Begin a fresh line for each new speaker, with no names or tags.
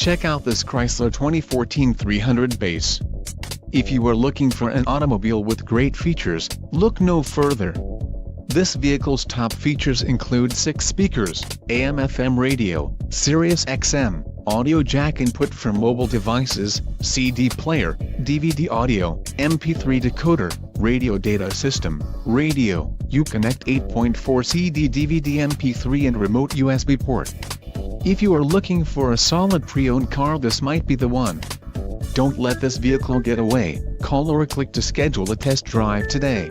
Check out this Chrysler 2014 300 base. If you are looking for an automobile with great features, look no further. This vehicle's top features include 6 speakers, AM/FM radio, Sirius XM, audio jack input for mobile devices, CD player, DVD audio, MP3 decoder, radio data system, radio, Uconnect 8.4 CD DVD MP3 and remote USB port. If you are looking for a solid pre-owned car, this might be the one. Don't let this vehicle get away. Call or click to schedule a test drive today.